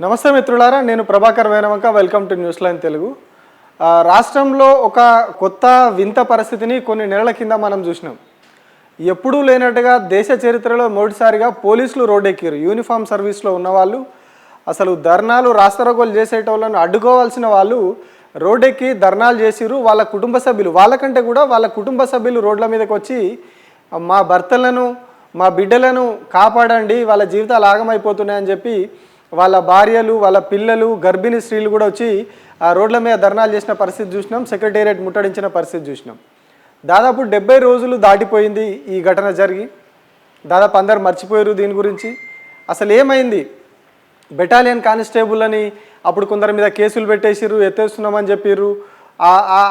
నమస్తే మిత్రులారా, నేను Prabhakar Venavanka. Welcome to news line Telugu. రాష్ట్రంలో ఒక కొత్త వింత పరిస్థితిని కొన్ని నెలల కింద మనం చూసినాం. ఎప్పుడూ లేనట్టుగా దేశ చరిత్రలో మొదటిసారిగా పోలీసులు రోడ్డెక్కారు. యూనిఫామ్ సర్వీస్లో ఉన్నవాళ్ళు, అసలు ధర్నాలు రాస్తారోకోలు చేసేటోళ్ళను అడ్డుకోవాల్సిన వాళ్ళు రోడ్డెక్కి ధర్నాలు చేసిరు. వాళ్ళ కుటుంబ సభ్యులు, వాళ్ళకంటే కూడా వాళ్ళ కుటుంబ సభ్యులు రోడ్ల మీదకి వచ్చి మా భర్తలను మా బిడ్డలను కాపాడండి, వాళ్ళ జీవితాలు ఆగమైపోతున్నాయని చెప్పి వాళ్ళ భార్యలు, వాళ్ళ పిల్లలు, గర్భిణీ స్త్రీలు కూడా వచ్చి ఆ రోడ్ల మీద ధర్నాలు చేసిన పరిస్థితి చూసినాం. సెక్రటేరియట్ ముట్టడించిన పరిస్థితి చూసినాం. దాదాపు 70 రోజులు దాటిపోయింది ఈ ఘటన జరిగి. దాదాపు అందరు మర్చిపోయారు దీని గురించి. అసలు ఏమైంది? బెటాలియన్ కానిస్టేబుల్ అని అప్పుడు కొందరి మీద కేసులు పెట్టేసిర్రు, ఎత్తేస్తున్నామని చెప్పిర్రు.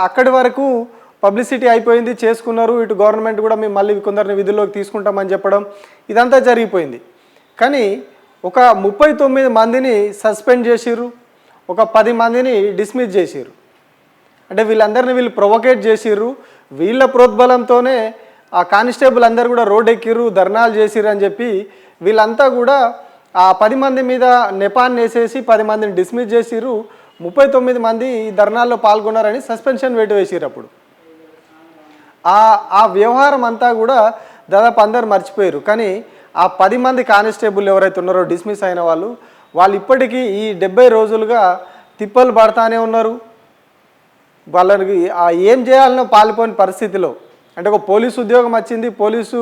అక్కడి వరకు పబ్లిసిటీ అయిపోయింది, చేసుకున్నారు. ఇటు గవర్నమెంట్ కూడా మేము మళ్ళీ కొందరిని విధుల్లోకి తీసుకుంటామని చెప్పడం, ఇదంతా జరిగిపోయింది. కానీ ఒక 39 మందిని సస్పెండ్ చేసిర్రు, ఒక 10 మందిని డిస్మిస్ చేసిర్రు. అంటే వీళ్ళందరినీ వీళ్ళు ప్రొవోకేట్ చేసిర్రు. వీళ్ళ ప్రోద్బలంతోనే ఆ కానిస్టేబుల్ అందరు కూడా రోడ్ ఎక్కిర్రు, ధర్నాలు చేసిర్రు అని చెప్పి వీళ్ళంతా కూడా ఆ 10 మంది మీద నెపాన్ని వేసేసి 10 మందిని డిస్మిస్ చేసిర్రు. 39 మంది ఈ ధర్నాల్లో పాల్గొన్నారని సస్పెన్షన్ వేటు వేసిర్రు. అప్పుడు ఆ వ్యవహారం అంతా కూడా దాదాపు అందరు మర్చిపోయారు. కానీ ఆ 10 మంది కానిస్టేబుల్ ఎవరైతే ఉన్నారో డిస్మిస్ అయిన వాళ్ళు ఇప్పటికీ ఈ 70 రోజులుగా తిప్పలు పడతానే ఉన్నారు. వాళ్ళకి ఏం చేయాలనో పాల్పోని పరిస్థితిలో. అంటే ఒక పోలీసు ఉద్యోగం వచ్చింది, పోలీసు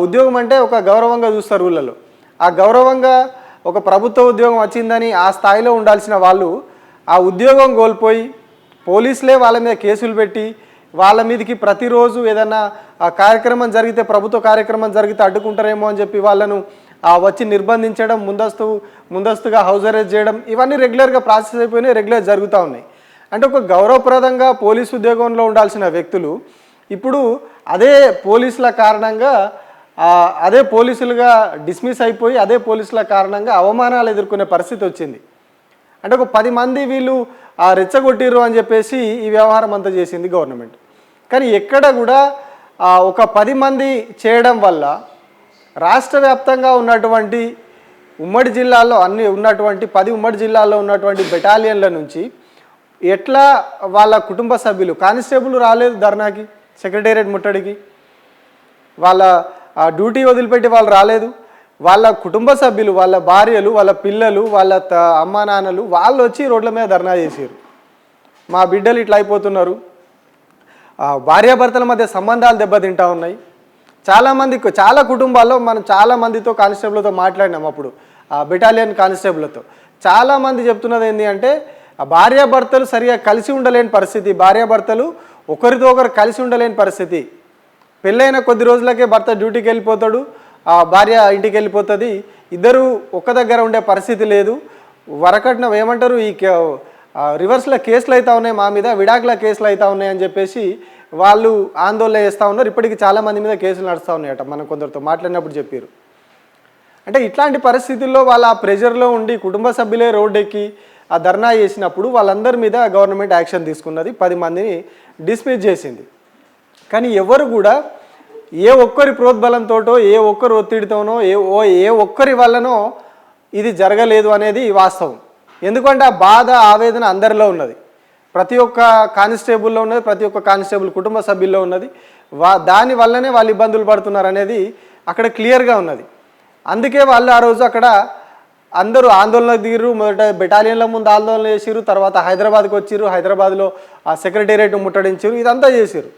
ఉద్యోగం అంటే ఒక గౌరవంగా చూస్తారు ఊళ్ళలో. ఆ గౌరవంగా ఒక ప్రభుత్వ ఉద్యోగం వచ్చిందని ఆ స్థాయిలో ఉండాల్సిన వాళ్ళు ఆ ఉద్యోగం కోల్పోయి పోలీసులే వాళ్ళ మీద కేసులు పెట్టి వాళ్ళ మీదకి ప్రతిరోజు ఏదన్నా కార్యక్రమం జరిగితే, ప్రభుత్వ కార్యక్రమం జరిగితే అడ్డుకుంటారేమో అని చెప్పి వాళ్ళను వచ్చి నిర్బంధించడం, ముందస్తుగా హౌస్ అరెస్ట్ చేయడం, ఇవన్నీ రెగ్యులర్గా ప్రాసెస్ అయిపోయినాయి, రెగ్యులర్ జరుగుతూ ఉన్నాయి. అంటే ఒక గౌరవప్రదంగా పోలీసు ఉద్యోగంలో ఉండాల్సిన వ్యక్తులు ఇప్పుడు అదే పోలీసుల కారణంగా అదే పోలీసులుగా డిస్మిస్ అయిపోయి అదే పోలీసుల కారణంగా అవమానాలు ఎదుర్కొనే పరిస్థితి వచ్చింది. అంటే ఒక 10 మంది వీళ్ళు రెచ్చగొట్టిర్రు అని చెప్పేసి ఈ వ్యవహారం అంతా చేసింది గవర్నమెంట్. కానీ ఎక్కడ కూడా ఒక 10 మంది చేయడం వల్ల రాష్ట్ర వ్యాప్తంగా ఉన్నటువంటి ఉమ్మడి జిల్లాల్లో ఉన్నటువంటి 10 ఉమ్మడి జిల్లాల్లో ఉన్నటువంటి బెటాలియన్ల నుంచి ఎట్లా వాళ్ళ కుటుంబ సభ్యులు, కానిస్టేబుల్ రాలేదు ధర్నాకి, సెక్రటేరియట్ ముట్టడికి, వాళ్ళ డ్యూటీ వదిలిపెట్టి వాళ్ళు రాలేదు. వాళ్ళ కుటుంబ సభ్యులు, వాళ్ళ భార్యలు, వాళ్ళ పిల్లలు, వాళ్ళ అమ్మా నాన్నలు వాళ్ళు వచ్చి రోడ్ల మీద ధర్నా చేసారు. మా బిడ్డలు ఇట్లా అయిపోతున్నారు, భార్యాభర్తల మధ్య సంబంధాలు దెబ్బతింటా ఉన్నాయి. చాలా కుటుంబాల్లో మనం చాలామందితో కానిస్టేబుల్తో మాట్లాడినాం. అప్పుడు బెటాలియన్ కానిస్టేబుల్తో చాలామంది చెప్తున్నది ఏంటి అంటే భార్యాభర్తలు సరిగా కలిసి ఉండలేని పరిస్థితి, భార్యాభర్తలు ఒకరితో ఒకరు కలిసి ఉండలేని పరిస్థితి. పెళ్ళైన కొద్ది రోజులకే భర్త డ్యూటీకి వెళ్ళిపోతాడు, భార్య ఇంటికి వెళ్ళిపోతుంది, ఇద్దరు ఒక్క దగ్గర ఉండే పరిస్థితి లేదు. వరకట్న ఏమంటారు, ఈ రివర్స్లో కేసులు అవుతా ఉన్నాయి, మా మీద విడాకుల కేసులు అవుతా ఉన్నాయి అని చెప్పేసి వాళ్ళు ఆందోళన చేస్తూ ఉన్నారు. ఇప్పటికీ చాలామంది మీద కేసులు నడుస్తూ ఉన్నాయట. మనం కొందరితో మాట్లాడినప్పుడు చెప్పారు. అంటే ఇట్లాంటి పరిస్థితుల్లో వాళ్ళ ఆ ప్రెషర్లో ఉండి కుటుంబ సభ్యులే రోడ్డెక్కి ఆ ధర్నా చేసినప్పుడు వాళ్ళందరి మీద గవర్నమెంట్ యాక్షన్ తీసుకున్నది, 10 మందిని డిస్మిస్ చేసింది. కానీ ఎవరు కూడా ఏ ఒక్కరి ప్రోద్బలంతోటో, ఏ ఒక్కరి ఒత్తిడితోనో, ఏ ఒక్కరి వల్లనో ఇది జరగలేదు అనేది వాస్తవం. ఎందుకంటే ఆ బాధ, ఆవేదన అందరిలో ఉన్నది, ప్రతి ఒక్క కానిస్టేబుల్లో ఉన్నది, ప్రతి ఒక్క కానిస్టేబుల్ కుటుంబ సభ్యుల్లో ఉన్నది. దాని వల్లనే వాళ్ళు ఇబ్బందులు పడుతున్నారు అనేది అక్కడ క్లియర్గా ఉన్నది. అందుకే వాళ్ళు ఆ రోజు అక్కడ అందరూ ఆందోళనకు దిగిరు. మొదట బెటాలియన్ల ముందు ఆందోళన చేసిరు, తర్వాత హైదరాబాద్కి వచ్చిరు, హైదరాబాద్లో ఆ సెక్రటేరియట్ ముట్టడించారు, ఇదంతా చేసిరు.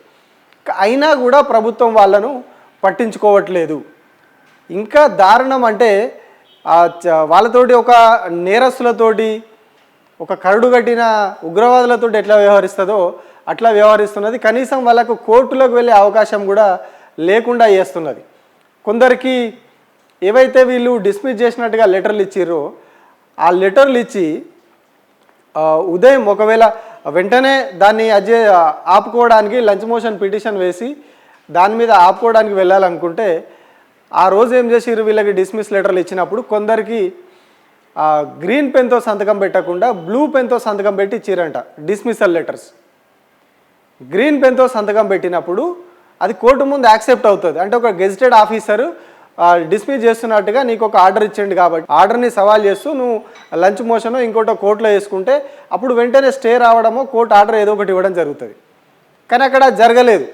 అయినా కూడా ప్రభుత్వం వాళ్ళను పట్టించుకోవట్లేదు. ఇంకా దారుణం అంటే వాళ్ళతోటి ఒక నేరస్తులతోటి, ఒక కరడు కట్టిన ఉగ్రవాదులతో ఎట్లా వ్యవహరిస్తుందో అట్లా వ్యవహరిస్తున్నది. కనీసం వాళ్ళకు కోర్టులకు వెళ్ళే అవకాశం కూడా లేకుండా చేస్తున్నది. కొందరికి ఏవైతే వీళ్ళు డిస్మిస్ చేసినట్టుగా లెటర్లు ఇచ్చిర్రో ఆ లెటర్లు ఇచ్చి ఉదయం ఒకవేళ వెంటనే దాన్ని ఆపుకోవడానికి లంచ్ మోషన్ పిటిషన్ వేసి దాని మీద ఆపుకోవడానికి వెళ్ళాలనుకుంటే ఆ రోజు ఏం చేసిర్రు, వీళ్ళకి డిస్మిస్ లెటర్లు ఇచ్చినప్పుడు కొందరికి గ్రీన్ పెన్తో సంతకం పెట్టకుండా బ్లూ పెన్తో సంతకం పెట్టి ఇచ్చిరంట డిస్మిసల్ లెటర్స్. గ్రీన్ పెన్తో సంతకం పెట్టినప్పుడు అది కోర్టు ముందు యాక్సెప్ట్ అవుతుంది. అంటే ఒక గెజిటెడ్ ఆఫీసరు డిస్మిస్ చేస్తున్నట్టుగా నీకు ఒక ఆర్డర్ ఇచ్చిండు కాబట్టి ఆర్డర్ని సవాల్ చేస్తూ నువ్వు లంచ్ మోషనో ఇంకోటో కోర్టులో వేసుకుంటే అప్పుడు వెంటనే స్టే రావడమో కోర్టు ఆర్డర్ ఏదో ఒకటి ఇవ్వడం జరుగుతుంది. కానీ అక్కడ జరగలేదు.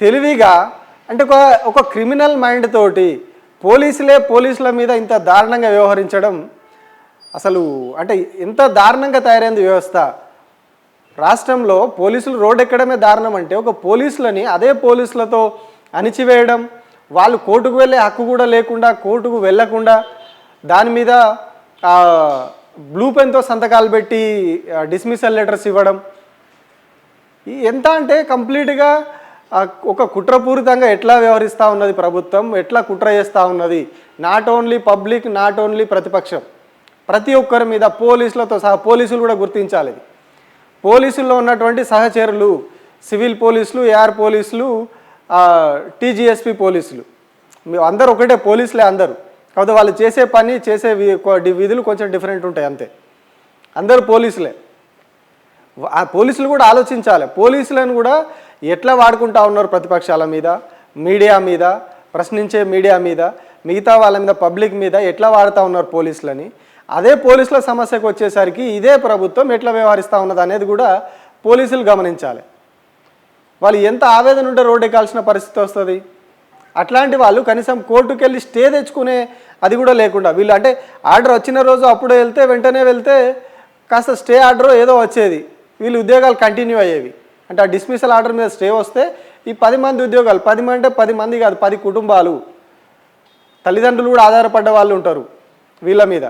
తెలివిగా అంటే ఒక క్రిమినల్ మైండ్ తోటి పోలీసుల మీద ఇంత దారుణంగా వ్యవహరించడం అసలు అంటే ఎంత దారుణంగా తయారైంది వ్యవస్థ. రాష్ట్రంలో పోలీసులు రోడ్డు ఎక్కడమే దారుణం అంటే ఒక పోలీసులని అదే పోలీసులతో అణిచివేయడం, వాళ్ళు కోర్టుకు వెళ్ళే హక్కు కూడా లేకుండా కోర్టుకు వెళ్ళకుండా దాని మీద బ్లూ పెన్తో సంతకాలు పెట్టి డిస్మిసల్ లెటర్స్ ఇవ్వడం ఎంత అంటే కంప్లీట్గా ఒక కుట్రపూరితంగా ఎట్లా వ్యవహరిస్తూ ఉన్నది ప్రభుత్వం, ఎట్లా కుట్ర చేస్తూ ఉన్నది. Not only public, not only ప్రతిపక్షం, ప్రతి ఒక్కరి మీద పోలీసులతో సహా. పోలీసులు కూడా గుర్తించాలి. పోలీసుల్లో ఉన్నటువంటి సహచరులు, సివిల్ పోలీసులు, ఏఆర్ పోలీసులు, టీజీఎస్పీ పోలీసులు అందరూ ఒకటే పోలీసులే అందరూ. కాకపోతే వాళ్ళు చేసే పని చేసే విధులు కొంచెం డిఫరెంట్ ఉంటాయి అంతే. అందరూ పోలీసులే. ఆ పోలీసులు కూడా ఆలోచించాలి. పోలీసులను కూడా ఎట్లా వాడుకుంటా ఉన్నారు ప్రతిపక్షాల మీద, మీడియా మీద, ప్రశ్నించే మీడియా మీద, మిగతా వాళ్ళ మీద, పబ్లిక్ మీద ఎట్లా వాడుతూ ఉన్నారు పోలీసులని. అదే పోలీసుల సమస్యకు వచ్చేసరికి ఇదే ప్రభుత్వం ఎట్లా వ్యవహరిస్తూ ఉన్నది అనేది కూడా పోలీసులు గమనించాలి. వాళ్ళు ఎంత ఆవేదన ఉంటే రోడ్డు ఎక్కాల్సిన పరిస్థితి వస్తుంది. అట్లాంటి వాళ్ళు కనీసం కోర్టుకు వెళ్ళి స్టే తెచ్చుకునే అది కూడా లేకుండా వీళ్ళు అంటే ఆర్డర్ వచ్చిన రోజు అప్పుడు వెంటనే వెళ్తే కాస్త స్టే ఆర్డర్ ఏదో వచ్చేది, వీళ్ళు ఉద్యోగాలు కంటిన్యూ అయ్యేవి. అంటే ఆ డిస్మిసల్ ఆర్డర్ మీద స్టే వస్తే ఈ 10 మంది ఉద్యోగాలు, 10 అంటే 10 మంది కాదు, 10 కుటుంబాలు, తల్లిదండ్రులు కూడా ఆధారపడ్డ వాళ్ళు ఉంటారు వీళ్ళ మీద.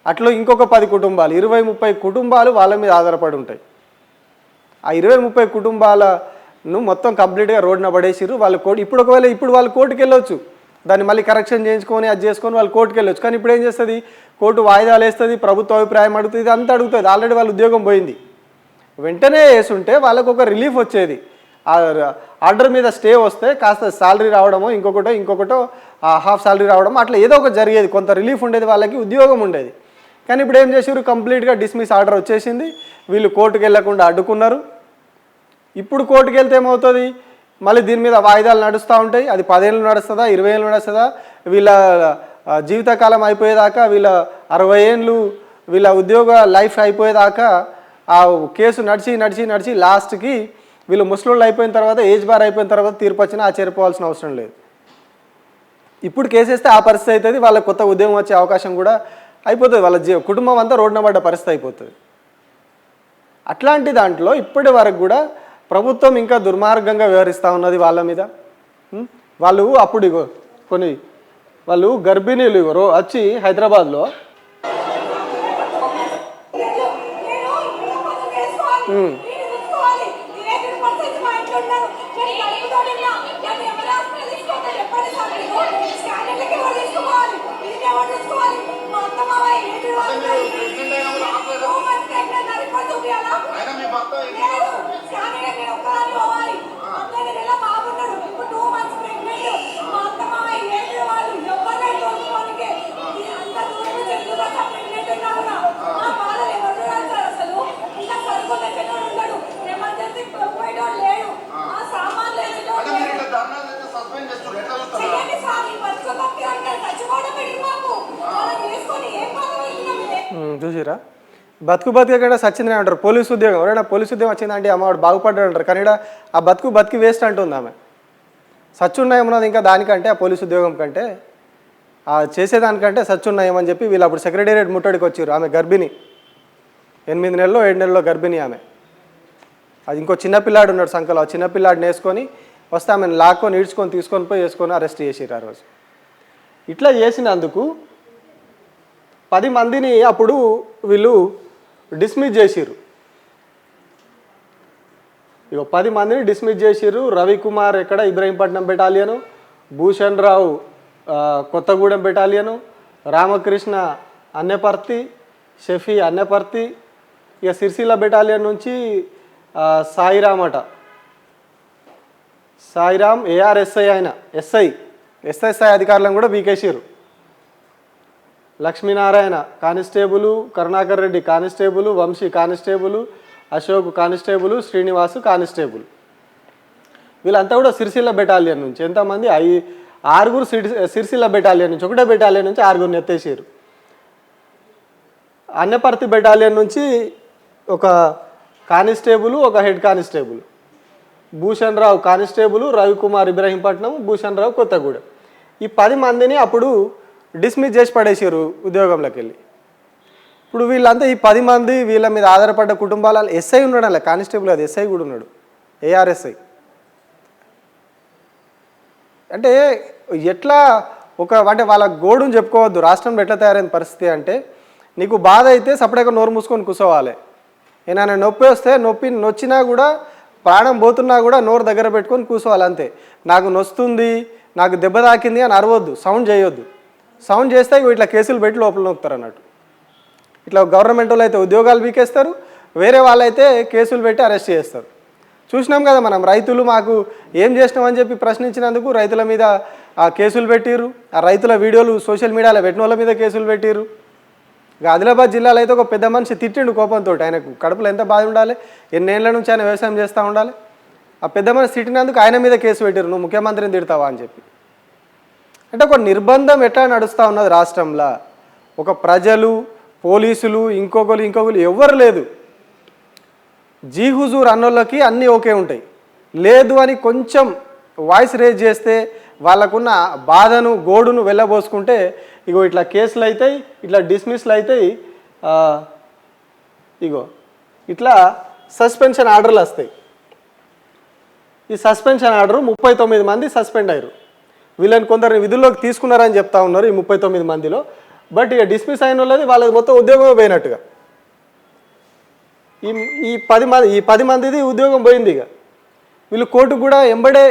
అట్లా ఇంకొక 10 కుటుంబాలు, 20-30 కుటుంబాలు వాళ్ళ మీద ఆధారపడి ఉంటాయి. ఆ 20-30 కుటుంబాలను మొత్తం కంప్లీట్గా రోడ్డున పడేసిరు వాళ్ళు. ఇప్పుడు వాళ్ళు కోర్టుకు వెళ్ళొచ్చు, దాన్ని మళ్ళీ కరెక్షన్ చేయించుకొని అది చేసుకొని వాళ్ళు కోర్టుకు వెళ్ళొచ్చు. కానీ ఇప్పుడు ఏం చేస్తుంది, కోర్టు వాయిదాలు వేస్తుంది, ప్రభుత్వ అభిప్రాయం అడుగుతుంది, ఇది అంతా అడుగుతుంది. ఆల్రెడీ వాళ్ళ ఉద్యోగం పోయింది. వెంటనే వేసుంటే వాళ్ళకు ఒక రిలీఫ్ వచ్చేది. ఆర్డర్ మీద స్టే వస్తే కాస్త శాలరీ రావడమో ఇంకొకటో హాఫ్ శాలరీ రావడమో అట్లా ఏదో ఒకటి జరిగేది, కొంత రిలీఫ్ ఉండేది, వాళ్ళకి ఉద్యోగం ఉండేది. కానీ ఇప్పుడు ఏం చేసారు, కంప్లీట్గా డిస్మిస్ ఆర్డర్ వచ్చేసింది, వీళ్ళు కోర్టుకు వెళ్ళకుండా అడ్డుకున్నారు. ఇప్పుడు కోర్టుకు వెళ్తే ఏమవుతుంది, మళ్ళీ దీని మీద వాయిదాలు నడుస్తూ ఉంటాయి. అది 10 ఏళ్ళు నడుస్తుందా, 20 ఏళ్ళు నడుస్తుందా, వీళ్ళ జీవితకాలం అయిపోయేదాకా, వీళ్ళ 60 ఏళ్ళు వీళ్ళ ఉద్యోగ లైఫ్ అయిపోయేదాకా ఆ కేసు నడిచి లాస్ట్కి వీళ్ళు ముసలోళ్ళు అయిపోయిన తర్వాత, ఏజ్ బార్ అయిపోయిన తర్వాత తీర్పు వచ్చినా ఆశ్చర్యపోవాల్సిన అవసరం లేదు. ఇప్పుడు కేసేస్తే ఆ పరిస్థితి అవుతుంది, వాళ్ళ కొత్త ఉద్యోగం వచ్చే అవకాశం కూడా అయిపోతుంది, వాళ్ళ కుటుంబం అంతా రోడ్డున పడ్డ పరిస్థితి అయిపోతుంది. అట్లాంటి దాంట్లో ఇప్పటి వరకు కూడా ప్రభుత్వం ఇంకా దుర్మార్గంగా వ్యవహరిస్తూ ఉన్నది వాళ్ళ మీద. వాళ్ళు అప్పుడు వాళ్ళు గర్భిణీలు వచ్చి హైదరాబాద్లో చూసిరా, బతుకు సచ్చిందని అంటారు. పోలీసు ఉద్యోగం ఎవరైనా పోలీసు ఉద్యోగం వచ్చిందంటే అమ్మవాడు బాగుపడ్డాడు అంటారు. కానీ ఆ బతికి వేస్ట్ అంటుంది ఆమె. సచ్చున్నాయం ఉన్నది ఇంకా దానికంటే, ఆ పోలీసు ఉద్యోగం కంటే, ఆ చేసేదానికంటే సచ్చున్నాయం అని చెప్పి వీళ్ళు అప్పుడు సెక్రటేరియట్ ముట్టడికి వచ్చారు. ఆమె గర్భిణి, 8 నెలల్లో 7 నెలల్లో గర్భిణి ఆమె. అది ఇంకో చిన్నపిల్లాడు ఉన్నాడు సంఖలో, ఆ చిన్నపిల్లాడిని వేసుకొని వస్తే ఆమెను లాక్కొని తీసుకొని పోయి వేసుకొని అరెస్ట్ చేసిరు ఆ రోజు. ఇట్లా చేసినందుకు 10 మందిని అప్పుడు వీళ్ళు డిస్మిస్ చేసిరు. 10 మందిని డిస్మిస్ చేసిరు. రవికుమార్ ఎక్కడ ఇబ్రహీంపట్నం బెటాలియను, భూషణ్ రావు కొత్తగూడెం బెటాలియను, రామకృష్ణ అన్నెపర్తి, షఫీ అన్నెపర్తి, ఇక సిరిసిల్ల బెటాలియన్ నుంచి సాయిరామ్ ఏఆర్ఎస్ఐ ఆయన ఎస్ఐ అధికారులను కూడా బీకేసిరు. Lakshminarayana constable, Karunakar Reddy constable, Vamshi constable, Ashok constable, Srinivas constable. వీళ్ళంతా కూడా సిరిసిల్ల బెటాలియన్ నుంచి. ఎంతమంది ఆరుగురు సిరిసిల్ల బెటాలియన్ నుంచి, ఒకటే బెటాలియన్ నుంచి ఆరుగురిని ఎత్తేసారు. అన్నపర్తి బెటాలియన్ నుంచి ఒక కానిస్టేబుల్, ఒక హెడ్ కానిస్టేబుల్, భూషణ్ రావు కానిస్టేబుల్, రవికుమార్ ఇబ్రహీంపట్నం, భూషణ్ రావు కొత్తగూడెం. ఈ 10 మందిని అప్పుడు డిస్మిస్ చేసి పడేసారు ఉద్యోగంలోకి వెళ్ళి. ఇప్పుడు వీళ్ళంతా ఈ 10 మంది వీళ్ళ మీద ఆధారపడ్డ కుటుంబాల ఎస్ఐ ఉన్నాడు, అలా కానిస్టేబుల్ అది ఎస్ఐ కూడా ఉన్నాడు, ఏఆర్ఎస్ఐ. అంటే ఎట్లా అంటే వాళ్ళ గోడుని చెప్పుకోవద్దు. రాష్ట్రంలో ఎట్లా తయారైన పరిస్థితి అంటే, నీకు బాధ అయితే సపరేట్గా నోరు మూసుకొని కూర్చోవాలి. ఏమైనా నొప్పి వస్తే నొచ్చినా కూడా, ప్రాణం పోతున్నా కూడా నోరు దగ్గర పెట్టుకొని కూర్చోవాలి అంతే. నాకు నొస్తుంది, నాకు దెబ్బ తాకింది అని అరవద్దు, సౌండ్ చేయొద్దు. సౌండ్ చేస్తే ఇట్లా కేసులు పెట్టి లోపల నొక్కుతారు అన్నట్టు. ఇట్లా గవర్నమెంట్ వాళ్ళు అయితే ఉద్యోగాలు వీకేస్తారు, వేరే వాళ్ళైతే కేసులు పెట్టి అరెస్ట్ చేస్తారు. చూసినాం కదా మనం, రైతులు మాకు ఏం చేసినామని చెప్పి ప్రశ్నించినందుకు రైతుల మీద కేసులు పెట్టిర్రు. ఆ రైతుల వీడియోలు సోషల్ మీడియాలో పెట్టిన వాళ్ళ మీద కేసులు పెట్టిర్రు. ఇక ఆదిలాబాద్ జిల్లాలో అయితే ఒక పెద్ద మనిషి తిట్టిండు కోపంతో. ఆయనకు కడుపులో ఎంత బాధ ఉండాలి, ఎన్నేళ్ల నుంచి ఆయన వ్యవసాయం చేస్తూ ఉండాలి. ఆ పెద్ద మనిషి తిట్టినందుకు ఆయన మీద కేసు పెట్టిర్రు, నువ్వు ముఖ్యమంత్రిని తిడతావా అని చెప్పి. అంటే ఒక నిర్బంధం ఎట్లా నడుస్తూ ఉన్నది రాష్ట్రంలో. ఒక ప్రజలు, పోలీసులు, ఇంకొకరు ఎవ్వరు లేదు. జీ హుజూర్ అన్నోళ్ళకి అన్నీ ఓకే ఉంటాయి. లేదు అని కొంచెం వాయిస్ రేజ్ చేస్తే వాళ్ళకున్న బాధను, గోడును వెళ్ళబోసుకుంటే ఇగో ఇట్లా కేసులు అవుతాయి, ఇట్లా డిస్మిస్లు అవుతాయి, ఇగో ఇట్లా సస్పెన్షన్ ఆర్డర్లు వస్తాయి. ఈ సస్పెన్షన్ ఆర్డర్ 39 మంది సస్పెండ్ అయ్యారు. వీళ్ళని కొందరిని విధుల్లోకి తీసుకున్నారని చెప్తా ఉన్నారు ఈ 39 మందిలో. బట్ ఇక డిస్మిస్ అయిన వాళ్ళది మొత్తం ఉద్యోగం పోయినట్టుగా. ఈ 10 మందిది ఉద్యోగం పోయింది. ఇక వీళ్ళు కోర్టుకు కూడా ఎంబడే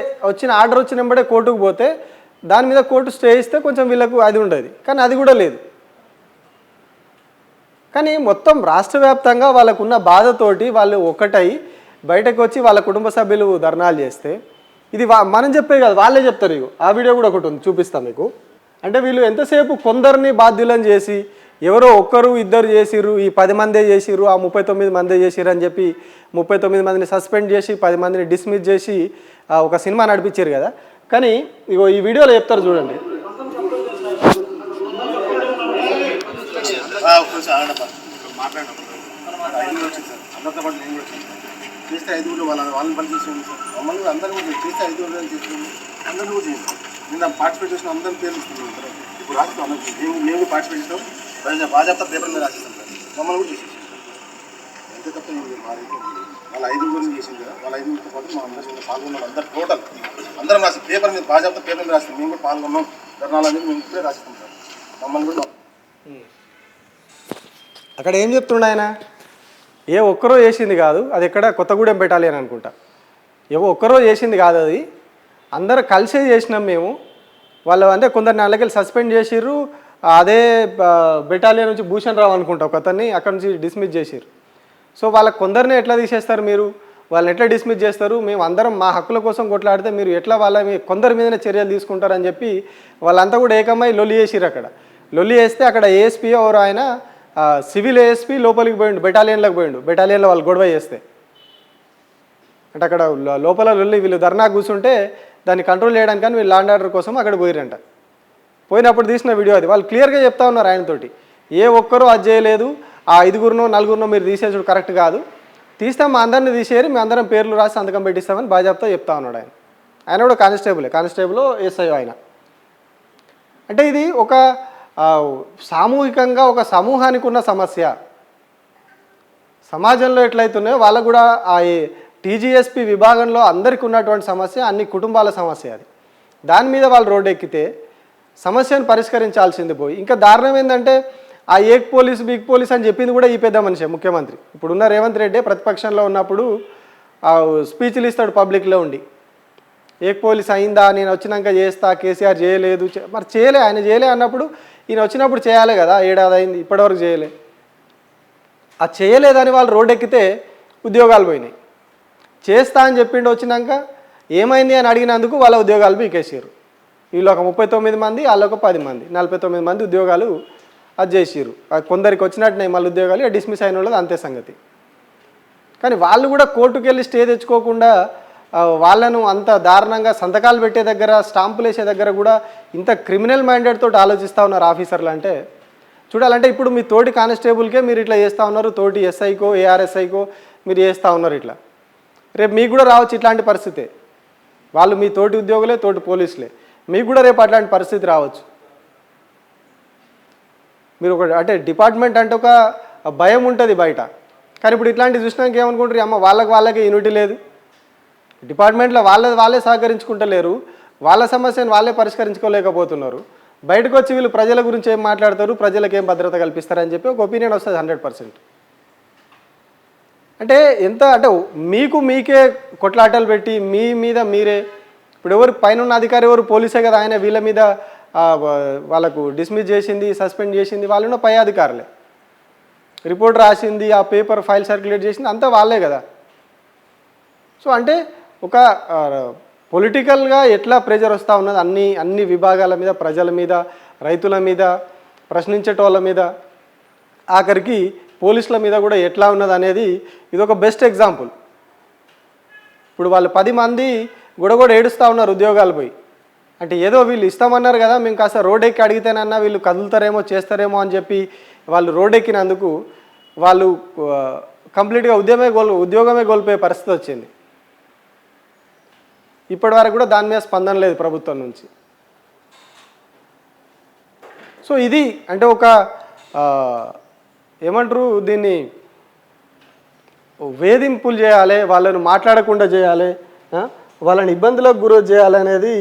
ఆర్డర్ వచ్చిన ఎంబడే కోర్టుకు పోతే దాని మీద కోర్టు స్టే ఇస్తే కొంచెం వీళ్ళకు అది ఉండేది, కానీ అది కూడా లేదు. కానీ మొత్తం రాష్ట్ర వ్యాప్తంగా వాళ్ళకున్న బాధతోటి వాళ్ళు ఒకటై బయటకు వచ్చి వాళ్ళ కుటుంబ సభ్యులు ధర్నాలు చేస్తే, ఇది మనం చెప్పే కాదు, వాళ్ళే చెప్తారు. ఇగో ఆ వీడియో కూడా ఒకటి ఉంది, చూపిస్తాం మీకు. అంటే వీళ్ళు ఎంతసేపు కొందరిని బాధ్యులను చేసి, ఎవరో ఒక్కరు ఇద్దరు చేసిర్రు, ఈ 10 మందే చేసిర్రు, ఆ 39 మందే చేసిర్రు అని చెప్పి 39 మందిని సస్పెండ్ చేసి 10 మందిని డిస్మిస్ చేసి ఒక సినిమా నడిపించారు కదా. కానీ ఇగో ఈ వీడియోలో చెప్తారు చూడండి. చేస్తే 5 వాళ్ళని పని చేసేయండి సార్, మమ్మల్ని కూడా అందరూ కూడా చేస్తే 5 చేసేయండి, అందరినీ కూడా చేయండి. నేను పార్టిసిపేట్ చేసిన అందరినీ పేరు ఇస్తున్నాను సార్. ఇప్పుడు రాస్తాం, మేము పార్టిసిపేట్ చేస్తాం, భాజపా పేపర్ మీద రాసిస్తాం సార్. మమ్మల్ని కూడా చేసేసాం ఎంత తప్ప వాళ్ళ 5 చేసింది కదా. వాళ్ళ 5 పాటు మా అందరూ పాల్గొన్నాం. అందరూ టోటల్ అందరం రాసి పేపర్ మీద, భాజపా పేపర్ మీద రాస్తాం. మేము కూడా పాల్గొన్నాం, ధర్నాలు అనేది మేము ఇప్పుడే రాసిస్తాం సార్. మమ్మల్ని కూడా అక్కడ ఏం చెప్తుండ ఆయన, ఏ ఒక్కరో చేసింది కాదు అది, ఎక్కడ కొత్తగూడెం బెటాలియన్ అనుకుంటా, ఏవో ఒక్కరో చేసింది కాదు అది, అందరూ కలిసే చేసినాం మేము. వాళ్ళు అంటే కొందరిని వాళ్ళకెళ్ళి సస్పెండ్ చేసిర్రు. అదే బెటాలియన్ నుంచి భూషణ్ రావు అనుకుంటా ఒక అతన్ని అక్కడ నుంచి డిస్మిస్ చేసిర్రు. సో వాళ్ళ కొందరిని ఎట్లా తీసేస్తారు మీరు, వాళ్ళని ఎట్లా డిస్మిస్ చేస్తారు, మేము అందరం మా హక్కుల కోసం కొట్లాడితే మీరు ఎట్లా కొందరి మీదనే చర్యలు తీసుకుంటారని చెప్పి వాళ్ళంతా కూడా ఏకమై లొల్లి చేసిర్రు. అక్కడ లొల్లి చేస్తే అక్కడ ఏఎస్పీ ఎవరు ఆయన సివిల్ ఏఎస్పీ లోపలికి పోయిండు, బెటాలియన్లోకి పోయిండు. బెటాలియన్లో వాళ్ళు గొడవ చేస్తే అంటే అక్కడ లోపల లొల్లి, వీళ్ళు ధర్నా కూర్చుంటే దాన్ని కంట్రోల్ చేయడానికి కానీ వీళ్ళు లాండ్ ఆర్డర్ కోసం అక్కడ పోయిరంట. పోయినప్పుడు తీసిన వీడియో అది. వాళ్ళు క్లియర్గా చెప్తా ఉన్నారు ఆయనతోటి, ఏ ఒక్కరూ అది చేయలేదు, ఆ 5గురినో 4గురినో మీరు తీసేసుడు కరెక్ట్ కాదు, తీస్తాం మా అందరినీ తీసేయరు, మీ అందరం పేర్లు రాసి సంతకం పెట్టిస్తామని భాజపాతో చెప్తా ఉన్నాడు ఆయన. ఆయన కూడా కానిస్టేబుల్ ఎస్ఐ ఆయన. అంటే ఇది ఒక సామూహికంగా ఒక సమూహానికి ఉన్న సమస్య. సమాజంలో ఎట్లయితున్నాయో వాళ్ళకు కూడా ఆ టీజీఎస్పీ విభాగంలో అందరికీ ఉన్నటువంటి సమస్య, అన్ని కుటుంబాల సమస్య అది. దాని మీద వాళ్ళు రోడ్డు ఎక్కితే సమస్యను పరిష్కరించాల్సింది పోయి, ఇంకా దారుణం ఏంటంటే ఆ ఏక్ పోలీస్ బిగ్ పోలీస్ అని చెప్పింది కూడా ఈ పెద్ద మనిషి ముఖ్యమంత్రి. ఇప్పుడున్న రేవంత్ రెడ్డి ప్రతిపక్షంలో ఉన్నప్పుడు స్పీచ్లు ఇస్తాడు పబ్లిక్లో ఉండి, ఏక్ పోలీస్ అయిందా, నేను వచ్చినాక చేస్తా, కేసీఆర్ చేయలేదు, మరి ఆయన చేయలే అన్నప్పుడు ఈయన వచ్చినప్పుడు చేయాలి కదా, ఏడాది అయింది ఇప్పటివరకు చేయలే. ఆ చేయలేదని వాళ్ళు రోడ్డు ఎక్కితే ఉద్యోగాలు పోయినాయి. చేస్తా అని చెప్పిండు, వచ్చినాక ఏమైంది అని అడిగినందుకు వాళ్ళ ఉద్యోగాలు పీకేసారు. వీళ్ళు ఒక 39 మంది, వాళ్ళు ఒక 10 మంది, 49 మంది ఉద్యోగాలు అది చేసిర్రు. కొందరికి వచ్చినట్టున్నాయి మళ్ళీ ఉద్యోగాలు, డిస్మిస్ అయిన వాళ్ళది అంతే సంగతి. కానీ వాళ్ళు కూడా కోర్టుకు వెళ్ళి స్టే తెచ్చుకోకుండా వాళ్ళను అంత దారుణంగా సంతకాలు పెట్టే దగ్గర స్టాంపులు వేసే దగ్గర కూడా ఇంత క్రిమినల్ మైండెడ్ తోటి ఆలోచిస్తూ ఉన్నారు ఆఫీసర్లు అంటే చూడాలంటే ఇప్పుడు మీ తోటి కానిస్టేబుల్కే మీరు ఇట్లా చేస్తూ ఉన్నారు, తోటి ఎస్ఐకో ఏఆర్ఎస్ఐకో మీరు చేస్తూ ఉన్నారు ఇట్లా. రేపు మీకు కూడా రావచ్చు ఇట్లాంటి పరిస్థితే. వాళ్ళు మీ తోటి ఉద్యోగులే, తోటి పోలీసులే, మీకు కూడా రేపు అట్లాంటి పరిస్థితి రావచ్చు. మీరు ఒక అంటే డిపార్ట్మెంట్ అంటే ఒక భయం ఉంటుంది బయట, కానీ ఇప్పుడు ఇట్లాంటివి చూసినాక ఏమనుకుంటారు, అమ్మ వాళ్ళకే యూనిటీ లేదు, డిపార్ట్మెంట్లో వాళ్ళే సహకరించుకుంటలేరు, వాళ్ళ సమస్యను వాళ్ళే పరిష్కరించుకోలేకపోతున్నారు, బయటకు వచ్చి వీళ్ళు ప్రజల గురించి ఏం మాట్లాడతారు, ప్రజలకు ఏం భద్రత కల్పిస్తారని చెప్పి ఒక ఒపీనియన్ వస్తుంది 100%. అంటే ఎంత అంటే మీకే కొట్లాటలు పెట్టి మీ మీద మీరే ఇప్పుడు ఎవరు పైన ఉన్న అధికారి ఎవరు పోలీసే కదా, ఆయన వీళ్ళ మీద వాళ్ళకు డిస్మిస్ చేసింది, సస్పెండ్ చేసింది వాళ్ళున్న పై అధికారులే, రిపోర్ట్ రాసింది, ఆ పేపర్ ఫైల్ సర్క్యులేట్ చేసింది అంతా వాళ్ళే కదా. సో అంటే ఒక పొలిటికల్గా ఎట్లా ప్రెజర్ వస్తూ ఉన్నది అన్ని విభాగాల మీద, ప్రజల మీద, రైతుల మీద, ప్రశ్నించేటోళ్ళ మీద, ఆఖరికి పోలీసుల మీద కూడా ఎట్లా ఉన్నది అనేది ఇది ఒక బెస్ట్ ఎగ్జాంపుల్. ఇప్పుడు వాళ్ళు 10 మంది కూడా ఏడుస్తూ ఉన్నారు ఉద్యోగాలు పోయి. అంటే ఏదో వీళ్ళు ఇస్తామన్నారు కదా, మేము కాస్త రోడ్ ఎక్కి అడిగితేనన్నా వీళ్ళు కదులుతారేమో చేస్తారేమో అని చెప్పి వాళ్ళు రోడ్ ఎక్కినందుకు వాళ్ళు కంప్లీట్గా ఉద్యోగమే కోల్పోయే పరిస్థితి వచ్చింది. ఇప్పటి వరకు కూడా దాని మీద స్పందన లేదు ప్రభుత్వం నుంచి. సో ఇది అంటే ఒక ఏమంటారు దీన్ని వేధింపులు చేయాలి, వాళ్ళను మాట్లాడకుండా చేయాలి, వాళ్ళని ఇబ్బందులకు గురి చేయాలనేది,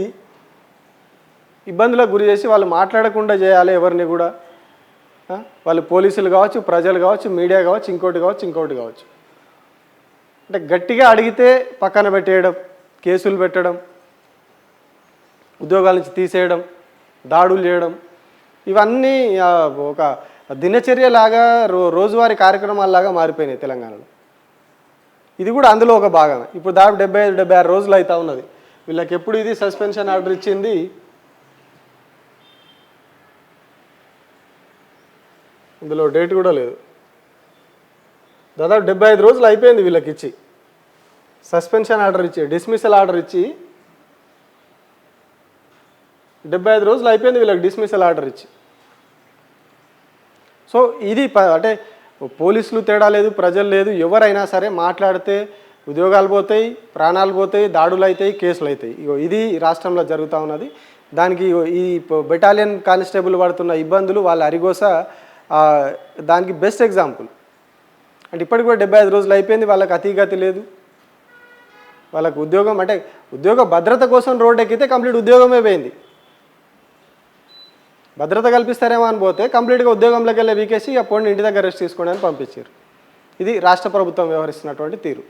ఇబ్బందులకు గురి చేసి వాళ్ళు మాట్లాడకుండా చేయాలి ఎవరిని కూడా, వాళ్ళు పోలీసులు కావచ్చు, ప్రజలు కావచ్చు, మీడియా కావచ్చు, ఇంకోటి కావచ్చు. అంటే గట్టిగా అడిగితే పక్కన పెట్టేయడం, కేసులు పెట్టడం, ఉద్యోగాల నుంచి తీసేయడం, దాడులు చేయడం, ఇవన్నీ ఒక దినచర్యలాగా రోజువారీ కార్యక్రమాలలాగా మారిపోయినాయి తెలంగాణలో. ఇది కూడా అందులో ఒక భాగం. ఇప్పుడు దాదాపు 75-76 రోజులు అవుతా ఉన్నది వీళ్ళకి. ఎప్పుడు ఇది సస్పెన్షన్ ఆర్డర్ ఇచ్చింది, ఇందులో డేట్ కూడా లేదు. దాదాపు 75 రోజులు అయిపోయింది వీళ్ళకి ఇచ్చి, సస్పెన్షన్ ఆర్డర్ ఇచ్చి, డిస్మిసల్ ఆర్డర్ ఇచ్చి 75 రోజులు అయిపోయింది వీళ్ళకి డిస్మిసల్ ఆర్డర్ ఇచ్చి. సో ఇది అంటే పోలీసులు తేడా లేదు, ప్రజలు లేదు, ఎవరైనా సరే మాట్లాడితే ఉద్యోగాలు పోతాయి, ప్రాణాలు పోతాయి, దాడులు అవుతాయి, కేసులు అవుతాయి. ఇది రాష్ట్రంలో జరుగుతూ ఉన్నది. దానికి ఈ బెటాలియన్ కానిస్టేబుల్ పడుతున్న ఇబ్బందులు వాళ్ళ అరిగోస దానికి బెస్ట్ ఎగ్జాంపుల్. అంటే ఇప్పటికి కూడా 75 రోజులు అయిపోయింది, వాళ్ళకి అతిగతి లేదు, వాళ్ళకు ఉద్యోగం అంటే ఉద్యోగ భద్రత కోసం రోడ్డు ఎక్కితే కంప్లీట్ ఉద్యోగమే పోయింది. భద్రత కల్పిస్తారేమో అని పోతే కంప్లీట్గా ఉద్యోగంలోకి వెళ్ళే వీకేసి పోండి ఇంటి దగ్గర రెస్ట్ తీసుకోండి అని పంపించారు. ఇది రాష్ట్ర ప్రభుత్వం వ్యవహరిస్తున్నటువంటి తీరు.